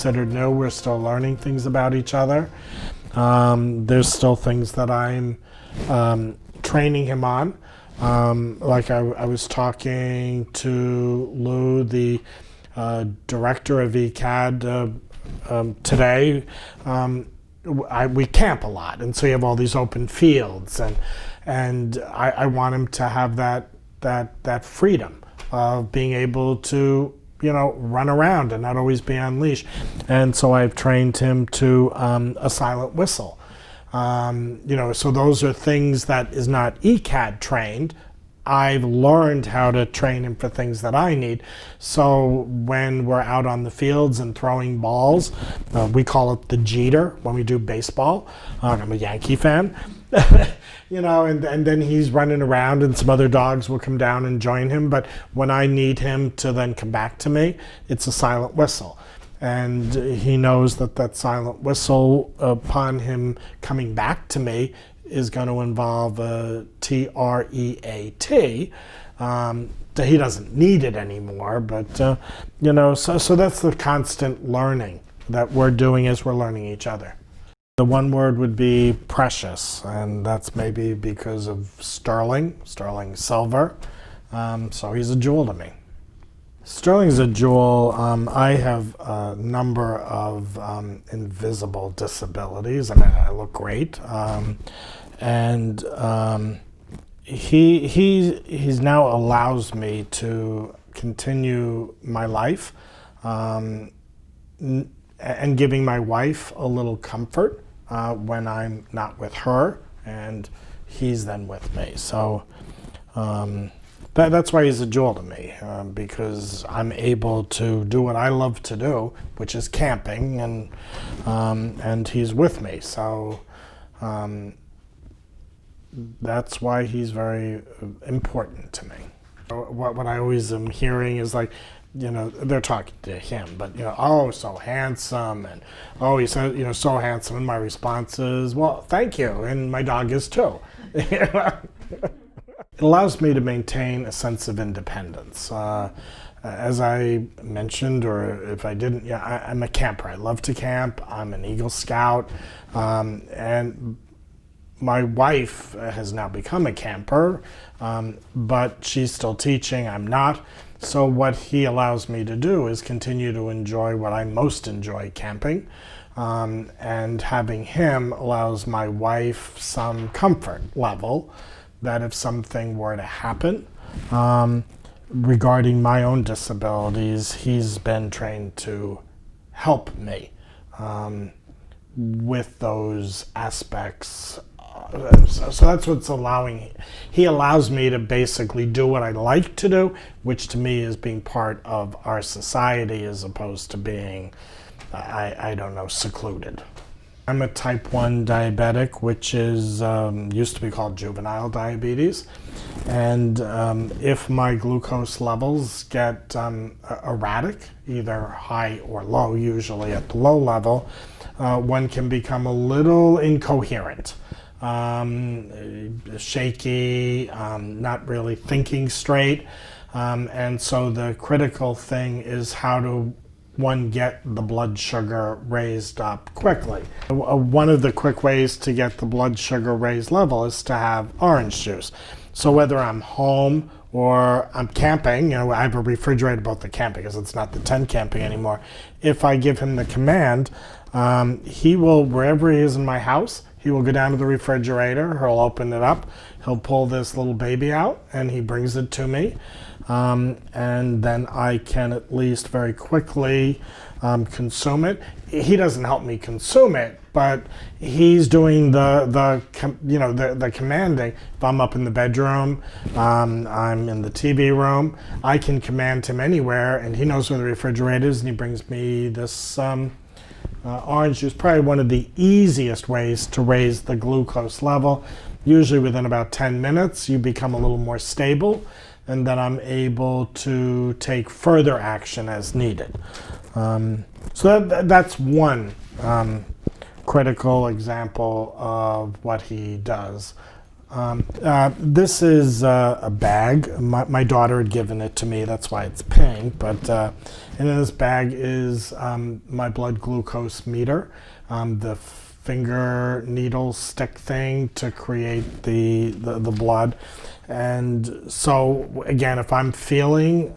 considered new. We're still learning things about each other. There's still things that I'm training him on. Like I was talking to Lou, the director of ECAD, today. We camp a lot, and so you have all these open fields, and I want him to have that freedom of being able to run around and not always be on leash. And so I've trained him to a silent whistle. So those are things that is not ECAD trained. I've learned how to train him for things that I need. So when we're out on the fields and throwing balls, we call it the Jeter when we do baseball. I'm a Yankee fan. And then he's running around and some other dogs will come down and join him. But when I need him to then come back to me, it's a silent whistle. And he knows that silent whistle, upon him coming back to me, is going to involve a TREAT. That he doesn't need it anymore, but so that's the constant learning that we're doing as we're learning each other. The one word would be precious, and that's maybe because of Sterling Silver. So he's a jewel to me. Sterling's a jewel. I have a number of invisible disabilities. I mean, I look great. And he's now allows me to continue my life and giving my wife a little comfort when I'm not with her, and he's then with me. So that's why he's a jewel to me, because I'm able to do what I love to do, which is camping, and he's with me. So that's why he's very important to me. What I always am hearing is like, they're talking to him, but oh, so handsome, and oh, he's so so handsome. And my response is, well, thank you, and my dog is too. It allows me to maintain a sense of independence. As I mentioned, or if I didn't, I'm a camper. I love to camp. I'm an Eagle Scout, and my wife has now become a camper, but she's still teaching. I'm not. So what he allows me to do is continue to enjoy what I most enjoy, camping. And having him allows my wife some comfort level that if something were to happen regarding my own disabilities, he's been trained to help me with those aspects. So that's what's he allows me to basically do what I like to do, which to me is being part of our society as opposed to being, I don't know, secluded. I'm a type 1 diabetic, which is used to be called juvenile diabetes. And if my glucose levels get erratic, either high or low, usually at the low level, one can become a little incoherent. Shaky, not really thinking straight, and so the critical thing is how do one get the blood sugar raised up quickly. One of the quick ways to get the blood sugar raised level is to have orange juice. So whether I'm home or I'm camping, I have a refrigerator about the camping because it's not the tent camping anymore. If I give him the command, he will, wherever he is in my house, he will go down to the refrigerator, he'll open it up, he'll pull this little baby out, and he brings it to me. And then I can at least very quickly consume it. He doesn't help me consume it, but he's doing the commanding. If I'm up in the bedroom, I'm in the TV room, I can command him anywhere, and he knows where the refrigerator is, and he brings me this orange juice. Probably one of the easiest ways to raise the glucose level. Usually within about 10 minutes, you become a little more stable, and then I'm able to take further action as needed. So that's one critical example of what he does. This is a bag. My daughter had given it to me, that's why it's pink. But and in this bag is my blood glucose meter, the finger needle stick thing to create the blood. And so again, if I'm feeling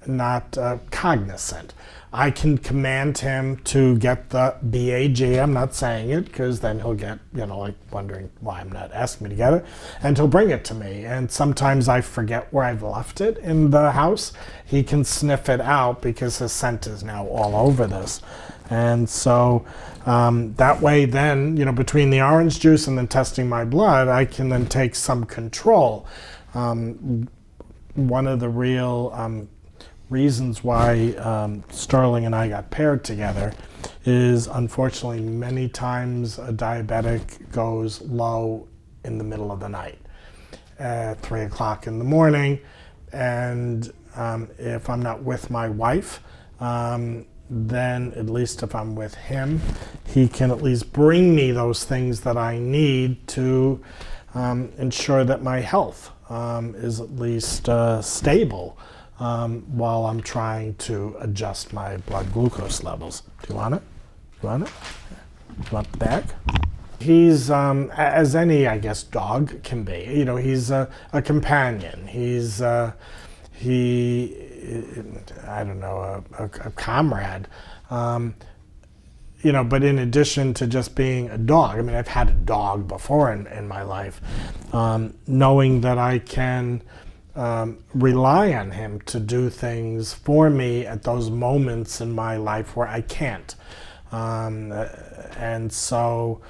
not cognizant, I can command him to get the BAG. I'm not saying it because then he'll get, like wondering why I'm not asking me to get it. And he'll bring it to me. And sometimes I forget where I've left it in the house. He can sniff it out because his scent is now all over this. And so that way then, between the orange juice and then testing my blood, I can then take some control. One of the real reasons why Sterling and I got paired together is, unfortunately, many times a diabetic goes low in the middle of the night at 3 o'clock in the morning, and if I'm not with my wife, then at least if I'm with him, he can at least bring me those things that I need to ensure that my health is at least stable while I'm trying to adjust my blood glucose levels. Do you want it? Do you want it? Do you want the bag? He's, as any, I guess, dog can be. He's a companion. He's, I don't know, a comrade. But in addition to just being a dog, I mean, I've had a dog before in my life, knowing that I can rely on him to do things for me at those moments in my life where I can't. And so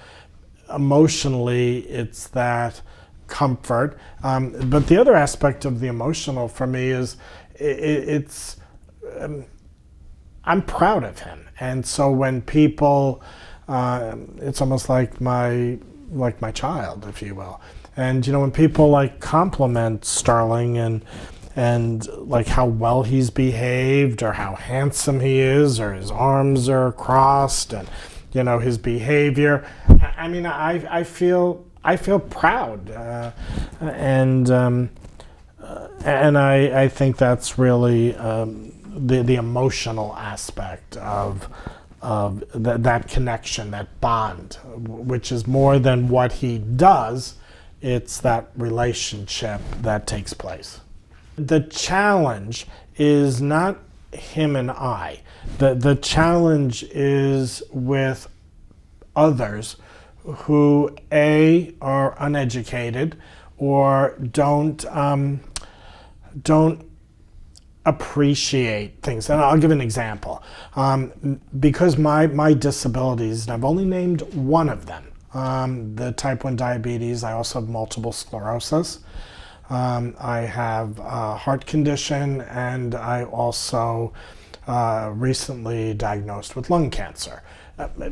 emotionally, it's that comfort. But the other aspect of the emotional for me is it's I'm proud of him. And so when people, it's almost like my child, if you will. And when people compliment Sterling and like how well he's behaved or how handsome he is or his arms are crossed and his behavior, I mean, I feel proud, and I think that's really the emotional aspect of that connection, that bond, which is more than what he does. It's that relationship that takes place. The challenge is not him and I. The challenge is with others who are uneducated or don't appreciate things. And I'll give an example. Because my disabilities, and I've only named one of them, the type 1 diabetes, I also have multiple sclerosis. I have a heart condition, and I also recently diagnosed with lung cancer.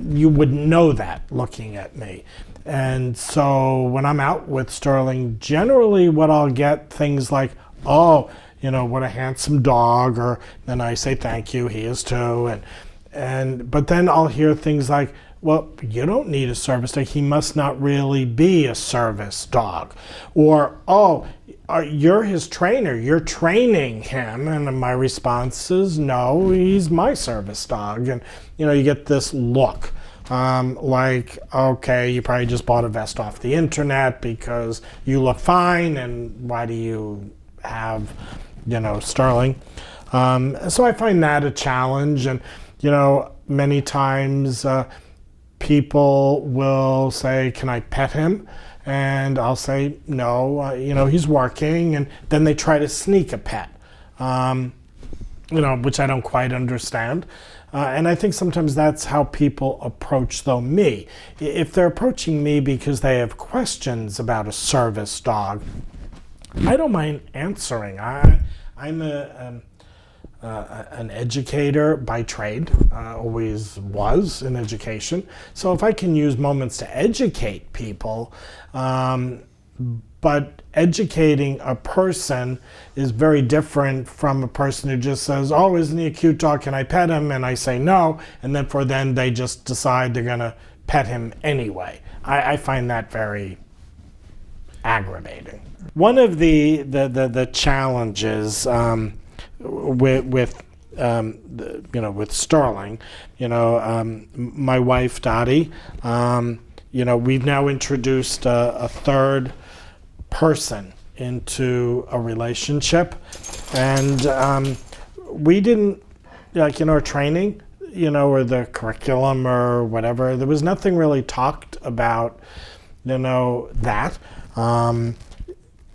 You wouldn't know that looking at me. And so when I'm out with Sterling, generally what I'll get things like, oh, what a handsome dog, or then I say thank you, he is too. But then I'll hear things like, well, you don't need a service dog. He must not really be a service dog. Or, oh, you're his trainer. You're training him. And my response is, no, he's my service dog. And, you get this look like, okay, you probably just bought a vest off the internet because you look fine. And why do you have, Sterling? So I find that a challenge. And, many times, people will say, can I pet him? And I'll say, no, he's working. And then they try to sneak a pet, which I don't quite understand. And I think sometimes that's how people approach, me. If they're approaching me because they have questions about a service dog, I don't mind answering. I'm an educator by trade, always was in education. So if I can use moments to educate people, but educating a person is very different from a person who just says, oh, isn't he a cute dog? Can I pet him? And I say no. And then they just decide they're going to pet him anyway. I find that very aggravating. One of the challenges with with Sterling, my wife Dottie, we've now introduced a third person into a relationship, and we didn't, our training, or the curriculum or whatever, there was nothing really talked about, that.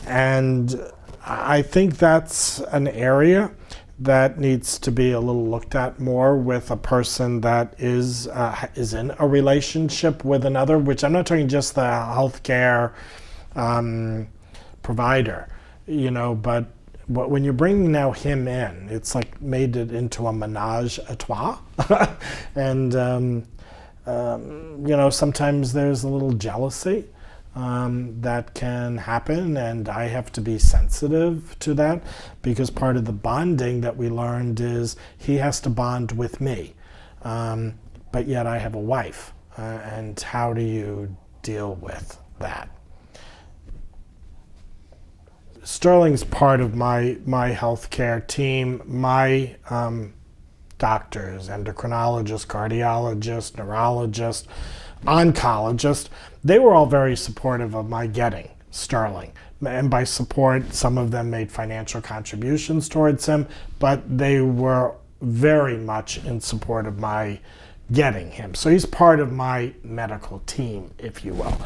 And I think that's an area that needs to be a little looked at more with a person that is in a relationship with another, which I'm not talking just the healthcare provider, but when you're bringing now him in, it's like made it into a menage a trois. And, sometimes there's a little jealousy that can happen, and I have to be sensitive to that, because part of the bonding that we learned is he has to bond with me, but yet I have a wife, and how do you deal with that? Sterling's part of my healthcare team. My doctors, endocrinologists, cardiologists, neurologists, oncologists, they were all very supportive of my getting Sterling. And by support, some of them made financial contributions towards him, but they were very much in support of my getting him. So he's part of my medical team, if you will.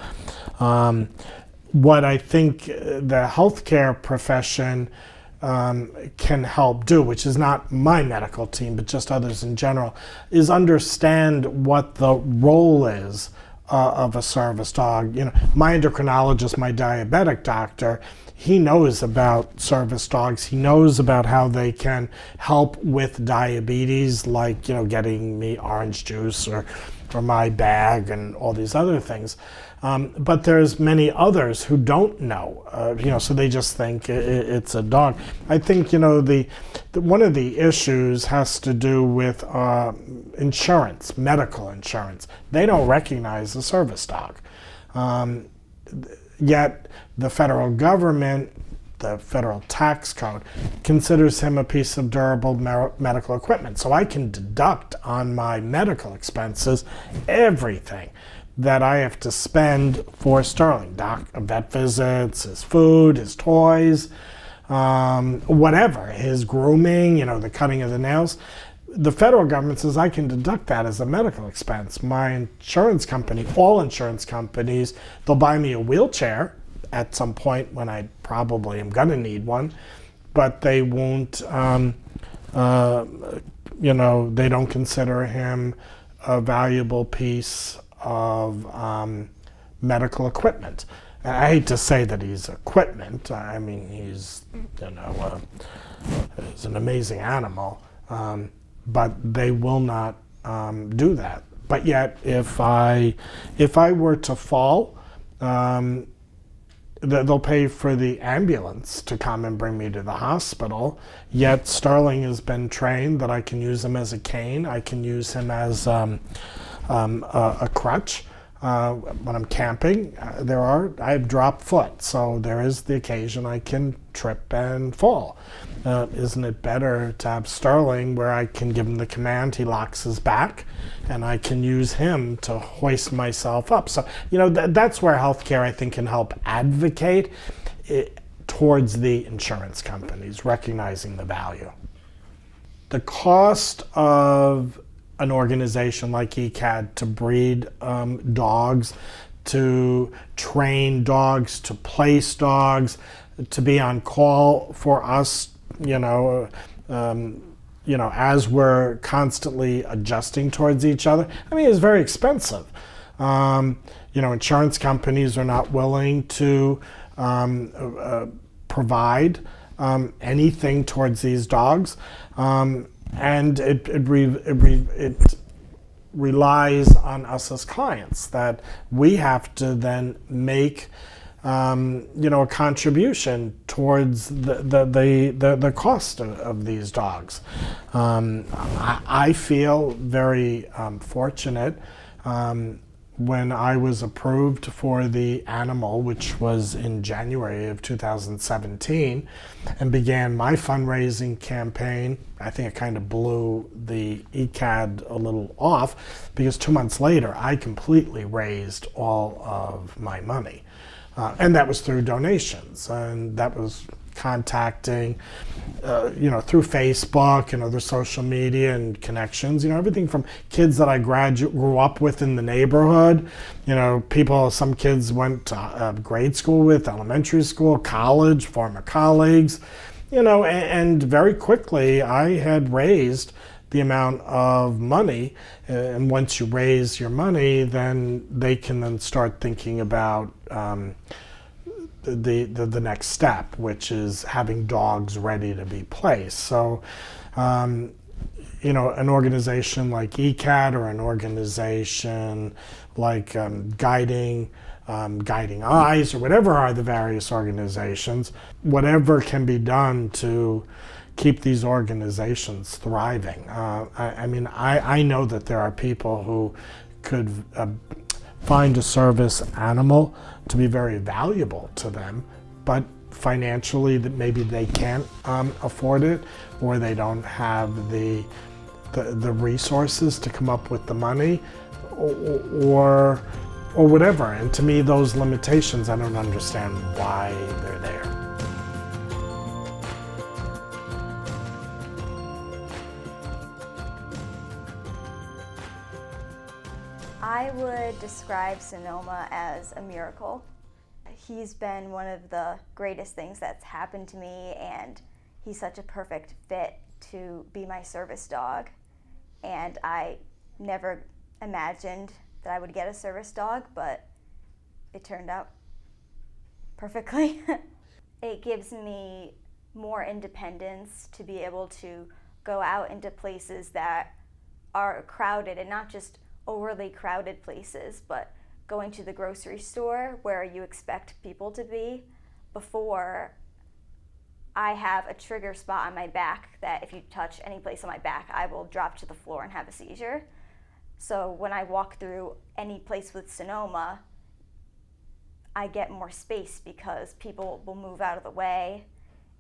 What I think the healthcare profession can help do, which is not my medical team, but just others in general, is understand what the role is of a service dog. My endocrinologist, my diabetic doctor, he knows about service dogs. He knows about how they can help with diabetes, like getting me orange juice or my bag and all these other things. But there's many others who don't know, so they just think it's a dog. I think, one of the issues has to do with insurance, medical insurance. They don't recognize a service dog. Yet the federal government, the federal tax code, considers him a piece of durable medical equipment. So I can deduct on my medical expenses everything that I have to spend for Sterling. Vet visits, his food, his toys, whatever, his grooming, the cutting of the nails. The federal government says I can deduct that as a medical expense. My insurance company, all insurance companies, they'll buy me a wheelchair at some point when I probably am going to need one, but they won't, they don't consider him a valuable piece of medical equipment. And I hate to say that he's equipment. I mean, he's, he's an amazing animal, but they will not do that. But yet, if I were to fall, they'll pay for the ambulance to come and bring me to the hospital. Yet Sterling has been trained that I can use him as a cane. I can use him as a crutch. When I'm camping, I have drop foot, so there is the occasion I can trip and fall. Isn't it better to have Sterling where I can give him the command, he locks his back, and I can use him to hoist myself up? So, that's where healthcare, I think, can help advocate towards the insurance companies, recognizing the value. The cost of an organization like ECAD to breed dogs, to train dogs, to place dogs, to be on call for us, as we're constantly adjusting towards each other. I mean, it's very expensive. Insurance companies are not willing to provide anything towards these dogs. And it relies on us as clients that we have to then make a contribution towards the cost of these dogs. I feel very fortunate when I was approved for the animal, which was in January of 2017, and began my fundraising campaign, I think it kind of blew the ECAD a little off, because 2 months later I completely raised all of my money. And that was through donations, and that was contacting, through Facebook and other social media and connections, everything from kids that I grew up with in the neighborhood, some kids went to grade school with, elementary school, college, former colleagues, and very quickly I had raised the amount of money, and once you raise your money, then they can then start thinking about the next step, which is having dogs ready to be placed. So, an organization like ECAT or an organization like Guiding Eyes, or whatever are the various organizations, whatever can be done to keep these organizations thriving. I know that there are people who could find a service animal to be very valuable to them, but financially that maybe they can't afford it, or they don't have the resources to come up with the money, or whatever. And to me, those limitations, I don't understand why they're there. I would describe Sonoma as a miracle. He's been one of the greatest things that's happened to me, and he's such a perfect fit to be my service dog. And I never imagined that I would get a service dog, but it turned out perfectly. It gives me more independence to be able to go out into places that are crowded, and not just overly crowded places, but going to the grocery store where you expect people to be. Before, I have a trigger spot on my back that if you touch any place on my back, I will drop to the floor and have a seizure. So when I walk through any place with Sonoma, I get more space because people will move out of the way,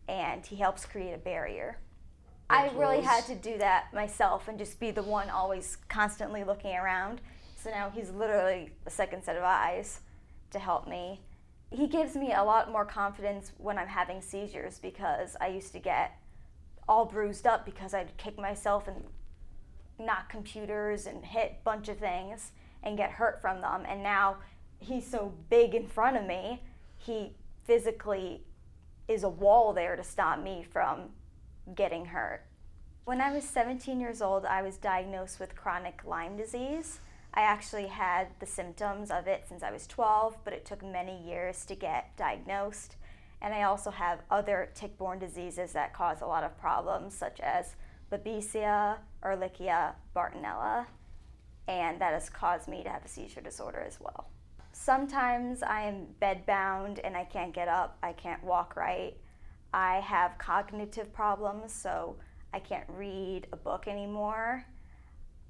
and he helps create a barrier. I really had to do that myself and just be the one always constantly looking around. So now he's literally a second set of eyes to help me. He gives me a lot more confidence when I'm having seizures, because I used to get all bruised up because I'd kick myself and knock computers and hit a bunch of things and get hurt from them. And now he's so big in front of me, he physically is a wall there to stop me from getting hurt. When I was 17 years old, I was diagnosed with chronic Lyme disease. I actually had the symptoms of it since I was 12, but it took many years to get diagnosed. And I also have other tick-borne diseases that cause a lot of problems, such as Babesia, Ehrlichia, Bartonella, and that has caused me to have a seizure disorder as well. Sometimes I am bedbound and I can't get up, I can't walk right. I have cognitive problems, so I can't read a book anymore.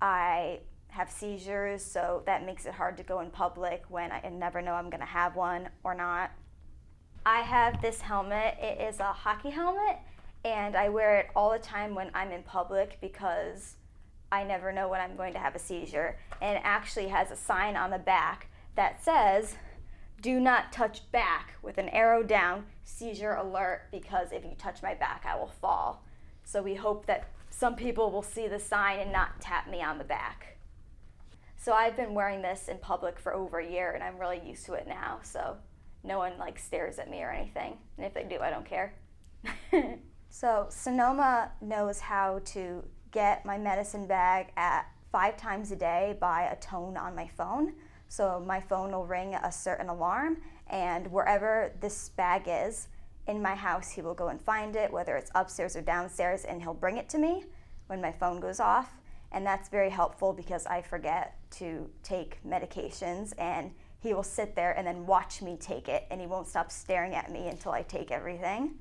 I have seizures, so that makes it hard to go in public when I never know I'm gonna have one or not. I have this helmet. It is a hockey helmet, and I wear it all the time when I'm in public because I never know when I'm going to have a seizure. And it actually has a sign on the back that says, "Do not touch back," with an arrow down, seizure alert, because if you touch my back, I will fall. So we hope that some people will see the sign and not tap me on the back. So I've been wearing this in public for over a year, and I'm really used to it now, so no one stares at me or anything. And if they do, I don't care. So Sonoma knows how to get my medicine bag at 5 times a day by a tone on my phone. So my phone will ring a certain alarm, and wherever this bag is in my house, he will go and find it, whether it's upstairs or downstairs, and he'll bring it to me when my phone goes off. And that's very helpful because I forget to take medications, and he will sit there and then watch me take it, and he won't stop staring at me until I take everything.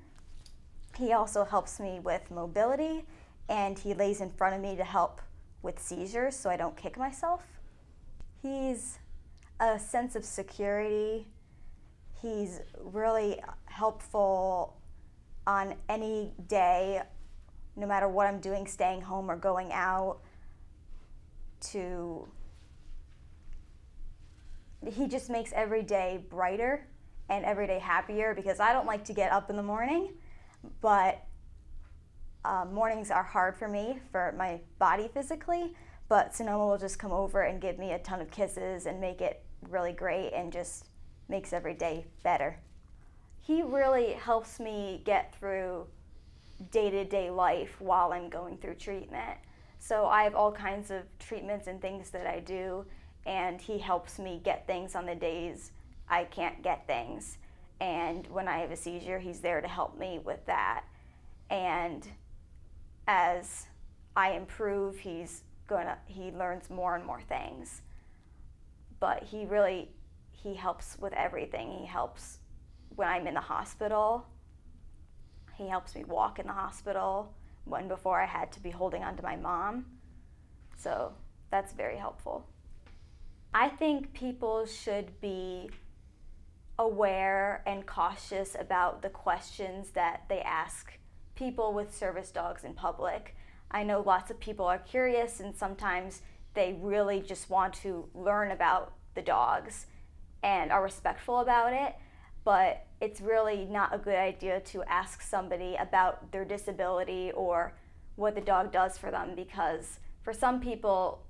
He also helps me with mobility, and he lays in front of me to help with seizures so I don't kick myself. He's a sense of security. He's really helpful on any day, no matter what I'm doing, staying home or going out. He just makes every day brighter and every day happier, because I don't like to get up in the morning, but mornings are hard for me, for my body physically, but Sonoma will just come over and give me a ton of kisses and make it really great, and just makes every day better. He really helps me get through day-to-day life while I'm going through treatment. So I have all kinds of treatments and things that I do, and he helps me get things on the days I can't get things. And when I have a seizure, he's there to help me with that. And as I improve, he learns more and more things. But he helps with everything. He helps when I'm in the hospital. He helps me walk in the hospital, when before I had to be holding on to my mom. So that's very helpful. I think people should be aware and cautious about the questions that they ask people with service dogs in public. I know lots of people are curious, and sometimes they really just want to learn about the dogs and are respectful about it, but it's really not a good idea to ask somebody about their disability or what the dog does for them, because for some people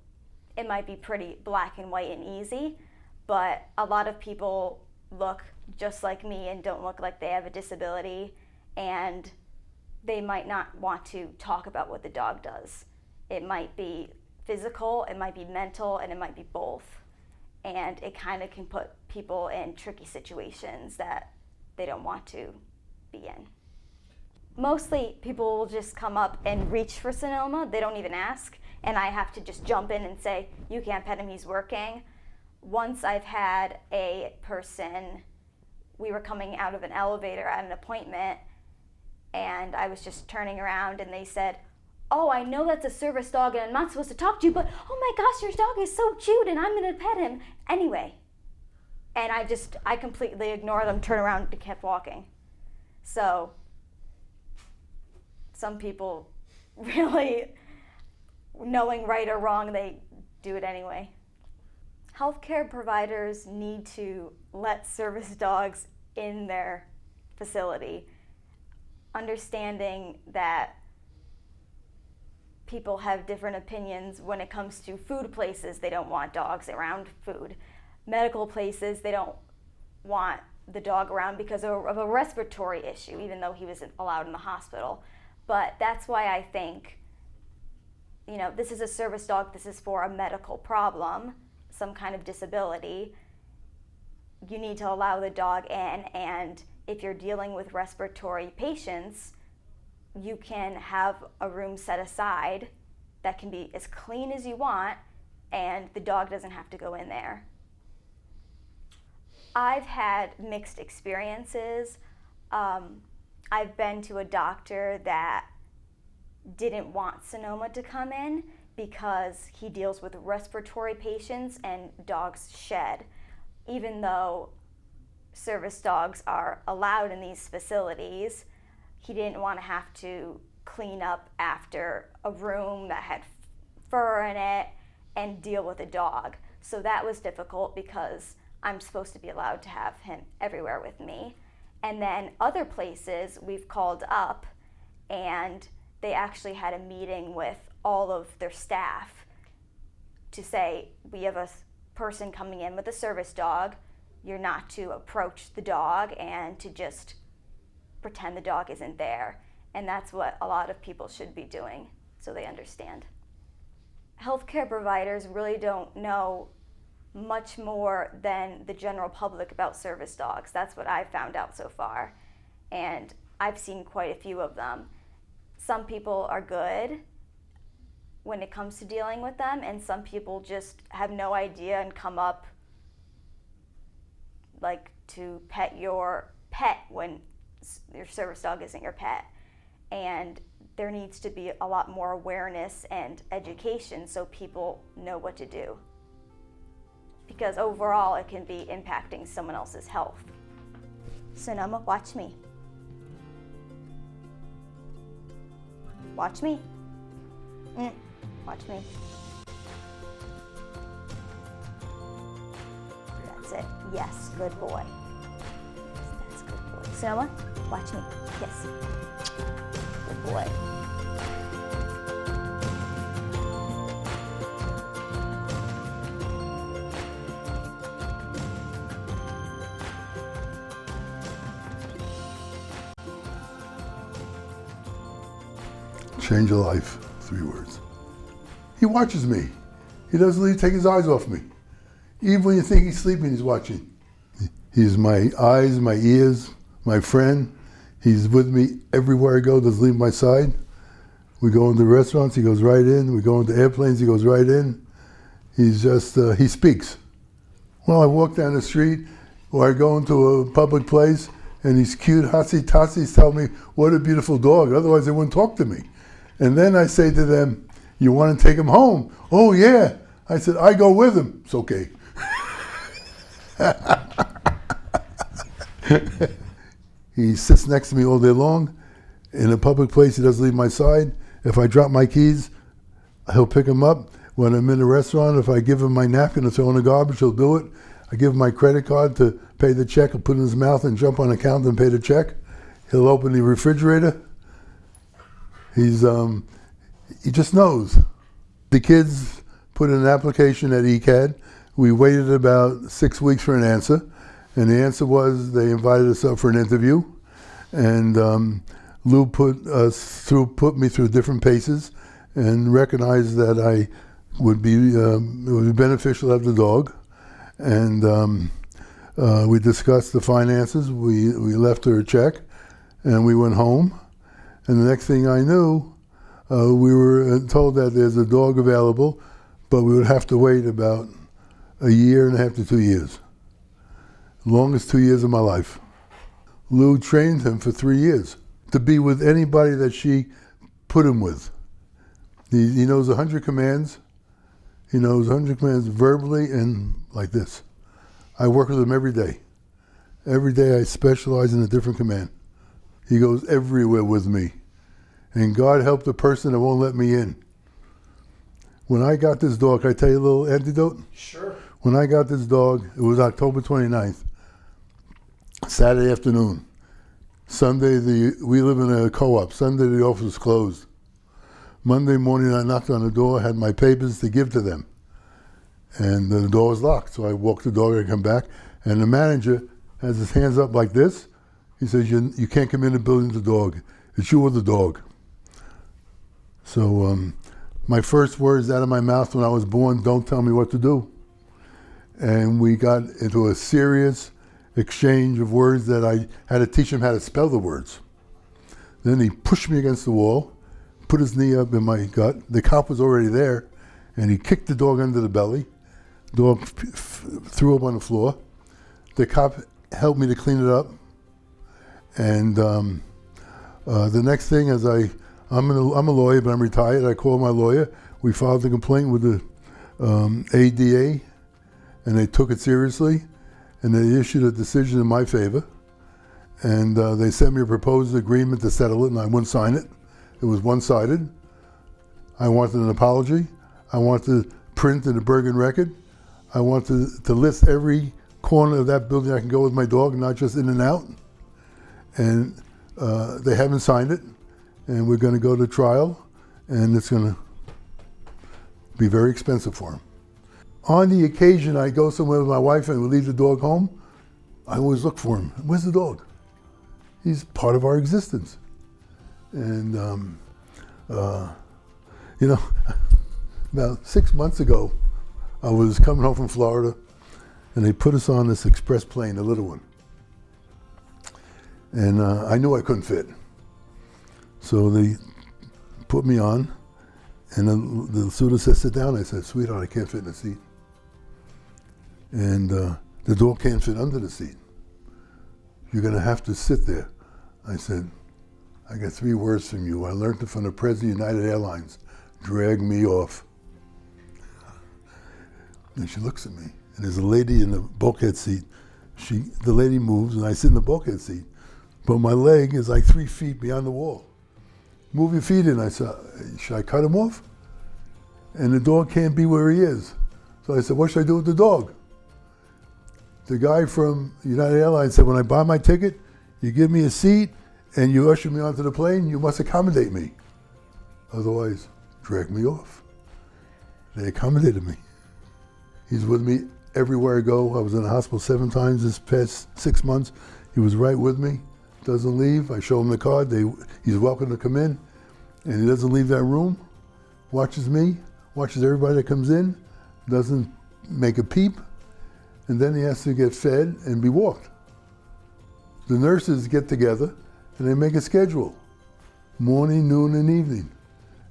it might be pretty black and white and easy, but a lot of people look just like me and don't look like they have a disability, and they might not want to talk about what the dog does. It might be physical, it might be mental, and it might be both. And it kind of can put people in tricky situations that they don't want to be in. Mostly people will just come up and reach for Sonoma. They don't even ask, and I have to just jump in and say, you can't pet him, he's working. Once I've had a person, we were coming out of an elevator at an appointment, and I was just turning around, and they said, oh, I know that's a service dog and I'm not supposed to talk to you, but oh my gosh, your dog is so cute and I'm gonna pet him anyway. And I completely ignored them, turned around and kept walking. So some people really, knowing right or wrong, they do it anyway. Healthcare providers need to let service dogs in their facility, understanding that people have different opinions when it comes to food places. They don't want dogs around food. Medical places, they don't want the dog around because of a respiratory issue, even though he wasn't allowed in the hospital. But that's why I think, this is a service dog, this is for a medical problem, some kind of disability. You need to allow the dog in, and if you're dealing with respiratory patients, you can have a room set aside that can be as clean as you want, and the dog doesn't have to go in there. I've had mixed experiences. I've been to a doctor that didn't want Sonoma to come in because he deals with respiratory patients and dogs shed. Even though service dogs are allowed in these facilities, he didn't want to have to clean up after a room that had fur in it and deal with a dog. So that was difficult because I'm supposed to be allowed to have him everywhere with me. And then other places we've called up, and they actually had a meeting with all of their staff to say, we have a person coming in with a service dog. You're not to approach the dog and to just pretend the dog isn't there. And that's what a lot of people should be doing, so they understand. Healthcare providers really don't know much more than the general public about service dogs. That's what I've found out so far. And I've seen quite a few of them. Some people are good when it comes to dealing with them, and some people just have no idea and come up like to pet your pet when your service dog isn't your pet. And there needs to be a lot more awareness and education so people know what to do. because overall it can be impacting someone else's health. Sonoma, watch me. Watch me. Watch me. That's it. Yes, good boy. That's good boy. Sonoma, watch me. Yes. Good boy. Change a life, 3 words. He watches me. He doesn't let take his eyes off me. Even when you think he's sleeping, he's watching. He's my eyes, my ears, my friend. He's with me everywhere I go, doesn't leave my side. We go into restaurants, he goes right in. We go into airplanes, he goes right in. He's just, he speaks. Well, I walk down the street or I go into a public place and these cute hotsy-totsies tell me, what a beautiful dog, otherwise they wouldn't talk to me. And then I say to them, you want to take him home? Oh yeah. I said, I go with him. It's okay. He sits next to me all day long. In a public place, he doesn't leave my side. If I drop my keys, he'll pick them up. When I'm in a restaurant, if I give him my napkin to throw in the garbage, he'll do it. I give him my credit card to pay the check. He'll put it in his mouth and jump on the counter and pay the check. He'll open the refrigerator. He just knows. The kids put in an application at ECAD. We waited about 6 weeks for an answer, and the answer was they invited us up for an interview, and Lou put me through different paces and recognized that it would be beneficial to have the dog, and we discussed the finances. We left her a check, and we went home. And the next thing I knew, we were told that there's a dog available, but we would have to wait about 1.5 years to 2 years. Longest 2 years of my life. Lou trained him for 3 years to be with anybody that she put him with. He knows 100 commands. He knows 100 commands verbally and like this. I work with him every day. Every day I specialize in a different command. He goes everywhere with me. And God help the person that won't let me in. When I got this dog, can I tell you a little anecdote? Sure. When I got this dog, it was October 29th, Saturday afternoon. Sunday, we live in a co-op. Sunday, the office was closed. Monday morning, I knocked on the door, had my papers to give to them. And the door was locked. So I walked the dog, I come back, and the manager has his hands up like this. He says, you can't come in the building with the dog. It's you or the dog. So my first words out of my mouth when I was born, don't tell me what to do. And we got into a serious exchange of words that I had to teach him how to spell the words. Then he pushed me against the wall, put his knee up in my gut. The cop was already there, and he kicked the dog under the belly. The dog threw up on the floor. The cop helped me to clean it up. And the next thing is I'm a lawyer, but I'm retired. I called my lawyer. We filed a complaint with the ADA, and they took it seriously, and they issued a decision in my favor. And they sent me a proposed agreement to settle it, and I wouldn't sign it. It was one-sided. I wanted an apology. I wanted to print in the Bergen Record. I wanted to list every corner of that building I can go with my dog, not just in and out. And they haven't signed it, and we're going to go to trial, and it's going to be very expensive for him. On the occasion I go somewhere with my wife and we leave the dog home, I always look for him. Where's the dog? He's part of our existence. And, about 6 months ago, I was coming home from Florida, and they put us on this express plane, a little one. And I knew I couldn't fit. So they put me on, and the stewardess said, sit down. I said, sweetheart, I can't fit in the seat. And the dog can't fit under the seat. You're going to have to sit there. I said, I got 3 words from you. I learned it from the president of United Airlines. Drag me off. And she looks at me, and there's a lady in the bulkhead seat. The lady moves, and I sit in the bulkhead seat, but my leg is like 3 feet beyond the wall. Move your feet in. I said, should I cut him off? And the dog can't be where he is. So I said, what should I do with the dog? The guy from United Airlines said, when I buy my ticket, you give me a seat and you usher me onto the plane, you must accommodate me. Otherwise, drag me off. They accommodated me. He's with me everywhere I go. I was in the hospital 7 times this past 6 months. He was right with me, doesn't leave. I show him the card. He's welcome to come in, and he doesn't leave that room. Watches me, watches everybody that comes in, doesn't make a peep, and then he has to get fed and be walked. The nurses get together and they make a schedule, morning, noon, and evening,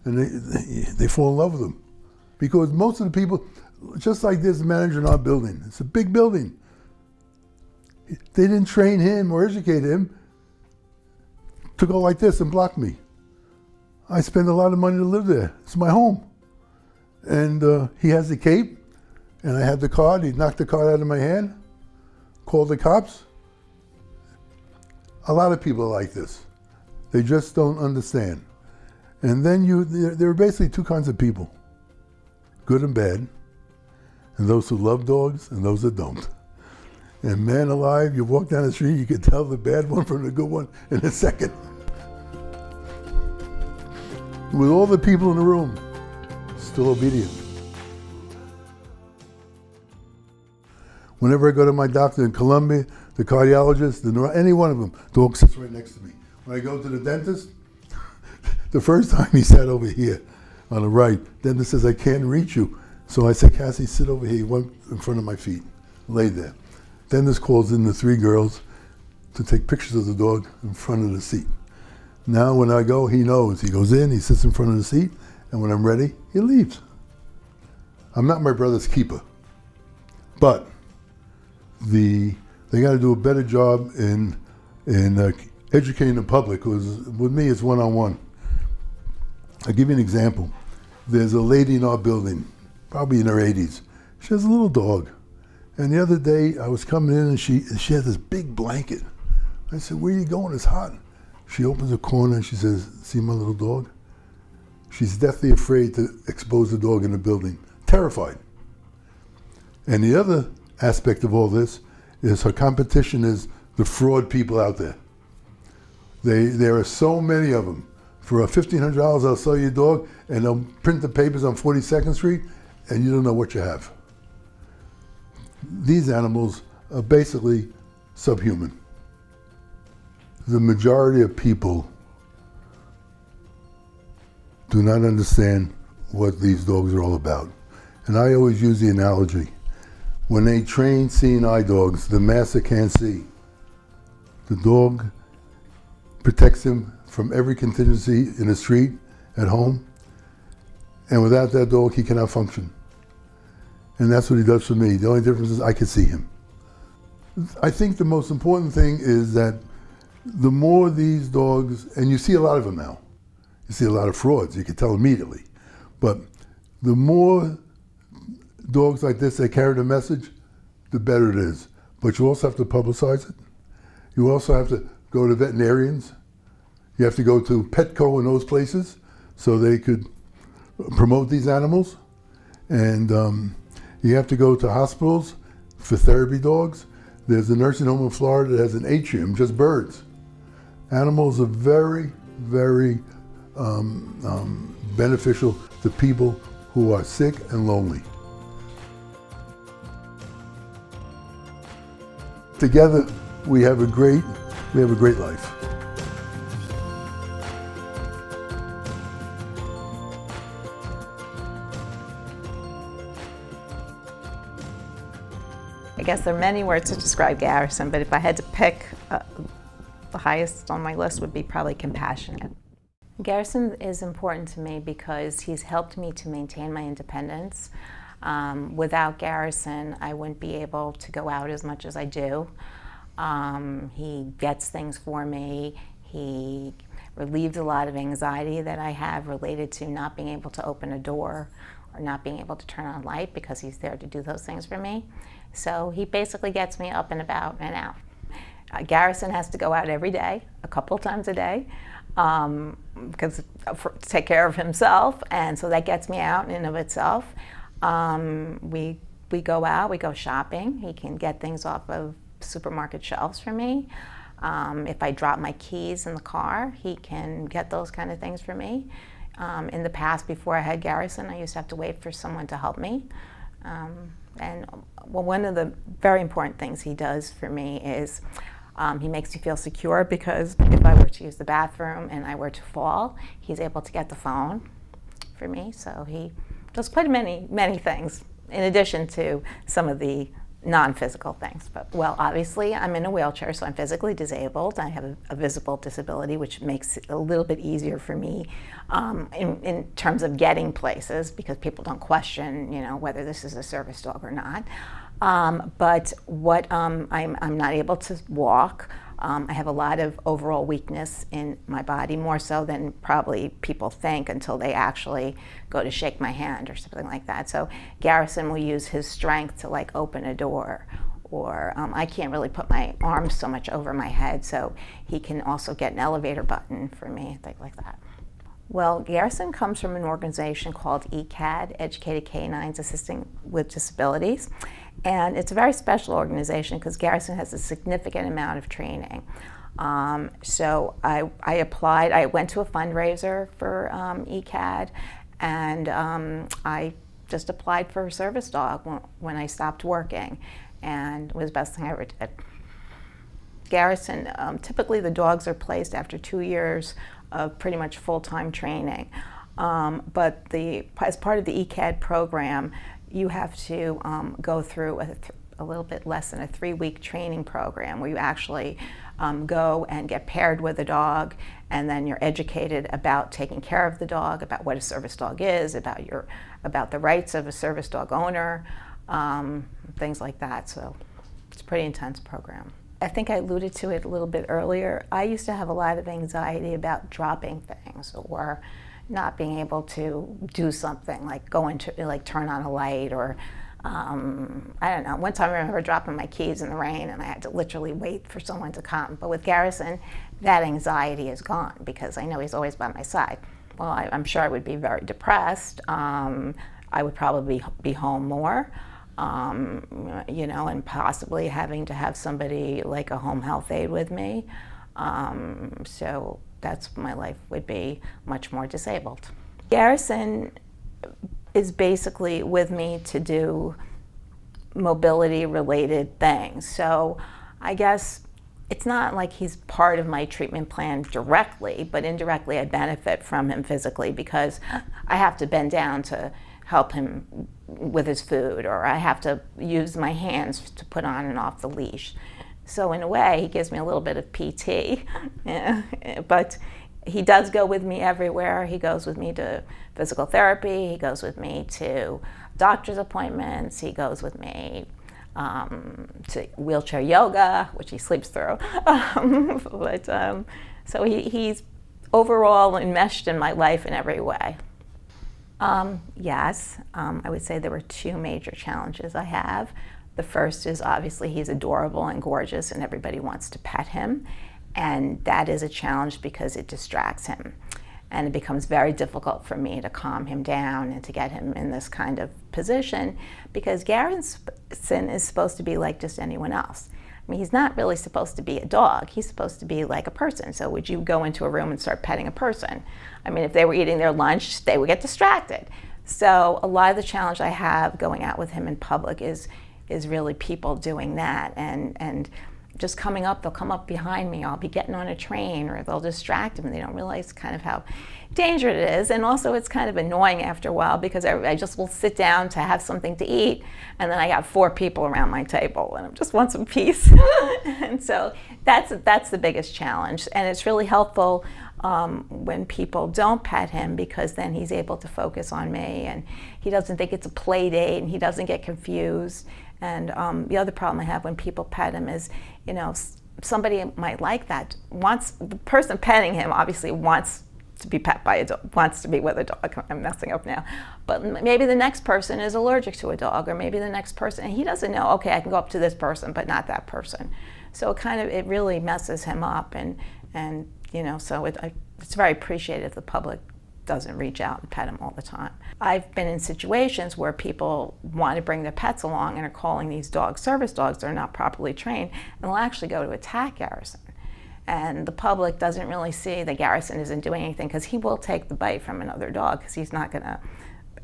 and they fall in love with him. Because most of the people, just like this manager in our building, it's a big building. They didn't train him or educate him to go like this and block me. I spend a lot of money to live there. It's my home. And he has the cape, and I had the card. He knocked the card out of my hand, called the cops. A lot of people are like this. They just don't understand. And then there are basically 2 kinds of people, good and bad, and those who love dogs and those that don't. And man alive, you walk down the street, you can tell the bad one from the good one in a second. With all the people in the room, still obedient. Whenever I go to my doctor in Colombia, the cardiologist, any one of them, the dog sits right next to me. When I go to the dentist, the first time he sat over here on the right, dentist says, I can't reach you. So I said, Cassie, sit over here. He went in front of my feet, laid there. Dentist calls in the 3 girls to take pictures of the dog in front of the seat. Now when I go, he knows. He goes in, he sits in front of the seat, and when I'm ready, he leaves. I'm not my brother's keeper, but they got to do a better job in educating the public, because with me it's one-on-one. I'll give you an example. There's a lady in our building, probably in her 80s. She has a little dog. And the other day I was coming in and she had this big blanket. I said, where are you going? It's hot. She opens a corner and she says, see my little dog? She's deathly afraid to expose the dog in the building, terrified. And the other aspect of all this is her competition is the fraud people out there. There are so many of them. For $1,500, I'll sell you a dog, and they'll print the papers on 42nd Street, and you don't know what you have. These animals are basically subhuman. The majority of people do not understand what these dogs are all about. And I always use the analogy. When they train seeing eye dogs, the master can't see. The dog protects him from every contingency in the street, at home, and without that dog, he cannot function. And that's what he does for me. The only difference is I can see him. I think the most important thing is that the more these dogs, and you see a lot of them now, you see a lot of frauds, you can tell immediately, but the more dogs like this that carry the message, the better it is. But you also have to publicize it. You also have to go to veterinarians. You have to go to Petco and those places so they could promote these animals. And you have to go to hospitals for therapy dogs. There's a nursing home in Florida that has an atrium, just birds. Animals are very, very beneficial to people who are sick and lonely. Together, we have a great life. I guess there are many words to describe Garrison, but if I had to pick, the highest on my list would be probably compassionate. Garrison is important to me because he's helped me to maintain my independence. Without Garrison, I wouldn't be able to go out as much as I do. He gets things for me. He relieved a lot of anxiety that I have related to not being able to open a door or not being able to turn on light because he's there to do those things for me. So he basically gets me up and about and out. Garrison has to go out every day, a couple times a day, because to take care of himself, and so that gets me out in and of itself. We go out, we go shopping. He can get things off of supermarket shelves for me. If I drop my keys in the car, he can get those kind of things for me. In the past, before I had Garrison, I used to have to wait for someone to help me. One of the very important things he does for me is he makes me feel secure, because if I were to use the bathroom and I were to fall, he's able to get the phone for me. So he does quite many things, in addition to some of the non-physical things. But, well, obviously I'm in a wheelchair, so I'm physically disabled. I have a visible disability, which makes it a little bit easier for me in terms of getting places, because people don't question, whether this is a service dog or not. But what I'm not able to walk. I have a lot of overall weakness in my body, more so than probably people think until they actually go to shake my hand or something like that. So Garrison will use his strength to open a door, or I can't really put my arms so much over my head, so he can also get an elevator button for me, things like that. Well, Garrison comes from an organization called ECAD, Educated Canines Assisting with Disabilities. And it's a very special organization because Garrison has a significant amount of training. So I applied, I went to a fundraiser for ECAD, and I just applied for a service dog when I stopped working, and it was the best thing I ever did. Garrison, typically the dogs are placed after 2 years of pretty much full-time training. But as part of the ECAD program, you have to go through a little bit less than a 3-week training program where you actually go and get paired with a dog, and then you're educated about taking care of the dog, about what a service dog is, about the rights of a service dog owner, things like that. So it's a pretty intense program. I think I alluded to it a little bit earlier. I used to have a lot of anxiety about dropping things or not being able to do something, like going to turn on a light, or I don't know. One time I remember dropping my keys in the rain and I had to literally wait for someone to come. But with Garrison, that anxiety is gone because I know he's always by my side. Well, I'm sure I would be very depressed. I would probably be home more, and possibly having to have somebody like a home health aide with me. So my life would be much more disabled. Garrison is basically with me to do mobility-related things. So I guess it's not like he's part of my treatment plan directly, but indirectly I benefit from him physically because I have to bend down to help him with his food, or I have to use my hands to put on and off the leash. So in a way, he gives me a little bit of PT, but he does go with me everywhere. He goes with me to physical therapy. He goes with me to doctor's appointments. He goes with me to wheelchair yoga, which he sleeps through. So he's overall enmeshed in my life in every way. Yes, I would say there were 2 major challenges I have. The first is obviously he's adorable and gorgeous and everybody wants to pet him. And that is a challenge because it distracts him. And it becomes very difficult for me to calm him down and to get him in this kind of position because Garrison is supposed to be like just anyone else. I mean, he's not really supposed to be a dog. He's supposed to be like a person. So would you go into a room and start petting a person? I mean, if they were eating their lunch, they would get distracted. So a lot of the challenge I have going out with him in public is really people doing that and just coming up. They'll come up behind me. I'll be getting on a train, or they'll distract him. They don't realize kind of how dangerous it is. And also it's kind of annoying after a while because I just will sit down to have something to eat, and then I got 4 people around my table and I just want some peace. And so that's the biggest challenge. And it's really helpful when people don't pet him because then he's able to focus on me and he doesn't think it's a play date and he doesn't get confused. And the other problem I have when people pet him is, somebody might like that, the person petting him obviously wants to be pet by a dog, wants to be with a dog. I'm messing up now. But maybe the next person is allergic to a dog, or maybe the next person, and he doesn't know, okay, I can go up to this person, but not that person. So it really messes him up, and you know, so it's very appreciated if the public doesn't reach out and pet him all the time. I've been in situations where people want to bring their pets along and are calling these dogs service dogs. They're not properly trained, and they'll actually go to attack Garrison. And the public doesn't really see that Garrison isn't doing anything, because he will take the bite from another dog, because he's not going to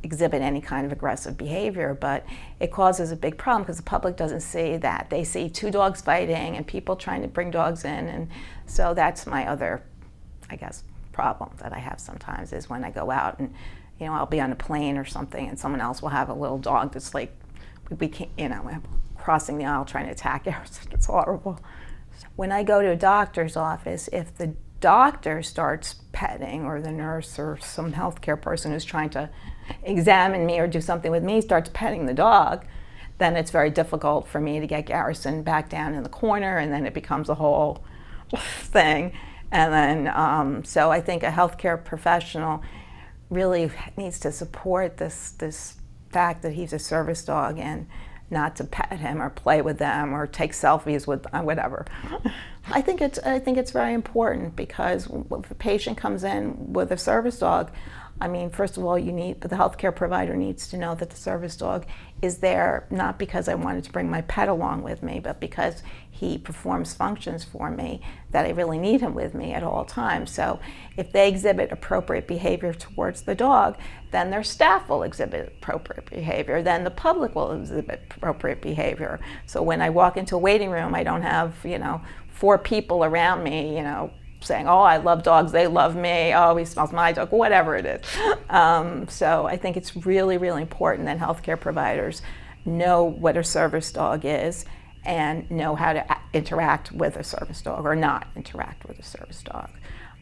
exhibit any kind of aggressive behavior. But it causes a big problem because the public doesn't see that. They see two dogs fighting and people trying to bring dogs in, and so that's my other, I guess, problem that I have sometimes, is when I go out and, you know, I'll be on a plane or something and someone else will have a little dog that's like, we can't, you know, crossing the aisle trying to attack Garrison. It's horrible. When I go to a doctor's office, if the doctor starts petting, or the nurse or some healthcare person who's trying to examine me or do something with me starts petting the dog, then it's very difficult for me to get Garrison back down in the corner, and then it becomes a whole thing. And then, so I think a healthcare professional really needs to support this fact that he's a service dog, and not to pet him or play with them or take selfies with whatever. I think it's very important, because if a patient comes in with a service dog, I mean, first of all, the healthcare provider needs to know that the service dog is there not because I wanted to bring my pet along with me, but because he performs functions for me that I really need him with me at all times. So if they exhibit appropriate behavior towards the dog, then their staff will exhibit appropriate behavior. Then the public will exhibit appropriate behavior. So when I walk into a waiting room, I don't have, you know, 4 people around me, you know, saying, oh, I love dogs, they love me, oh, he smells my dog, whatever it is. So I think it's really, really important that healthcare providers know what a service dog is and know how to interact with a service dog or not interact with a service dog.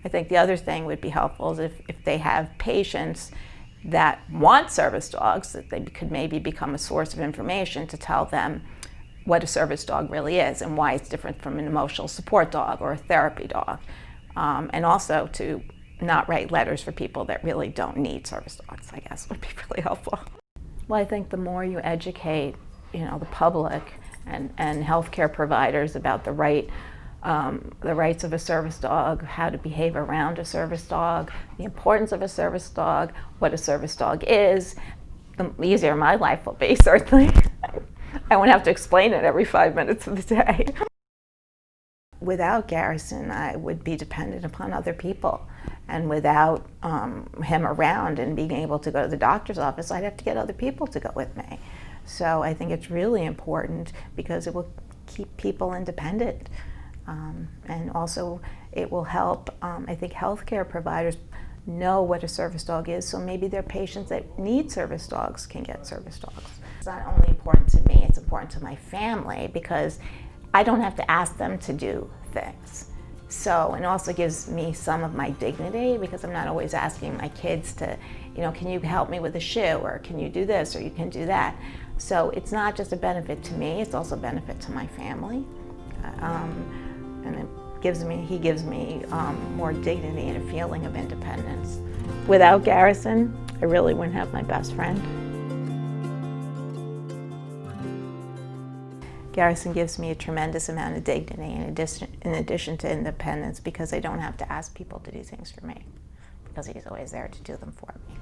I think the other thing would be helpful is if they have patients that want service dogs, that they could maybe become a source of information to tell them what a service dog really is and why it's different from an emotional support dog or a therapy dog. And also to not write letters for people that really don't need service dogs, I guess, would be really helpful. Well, I think the more you educate, you know, the public and healthcare providers about the rights of a service dog, how to behave around a service dog, the importance of a service dog, what a service dog is, the easier my life will be, certainly. I won't have to explain it every 5 minutes of the day. Without Garrison, I would be dependent upon other people. And without him around and being able to go to the doctor's office, I'd have to get other people to go with me. So I think it's really important because it will keep people independent. And also it will help, I think, healthcare providers know what a service dog is, so maybe their patients that need service dogs can get service dogs. It's not only important to me, it's important to my family, because I don't have to ask them to do things. So, and it also gives me some of my dignity, because I'm not always asking my kids to, you know, can you help me with a shoe, or can you do this, or you can do that. So it's not just a benefit to me, it's also a benefit to my family. And he gives me more dignity and a feeling of independence. Without Garrison, I really wouldn't have my best friend. Garrison gives me a tremendous amount of dignity in addition to independence, because I don't have to ask people to do things for me, because he's always there to do them for me.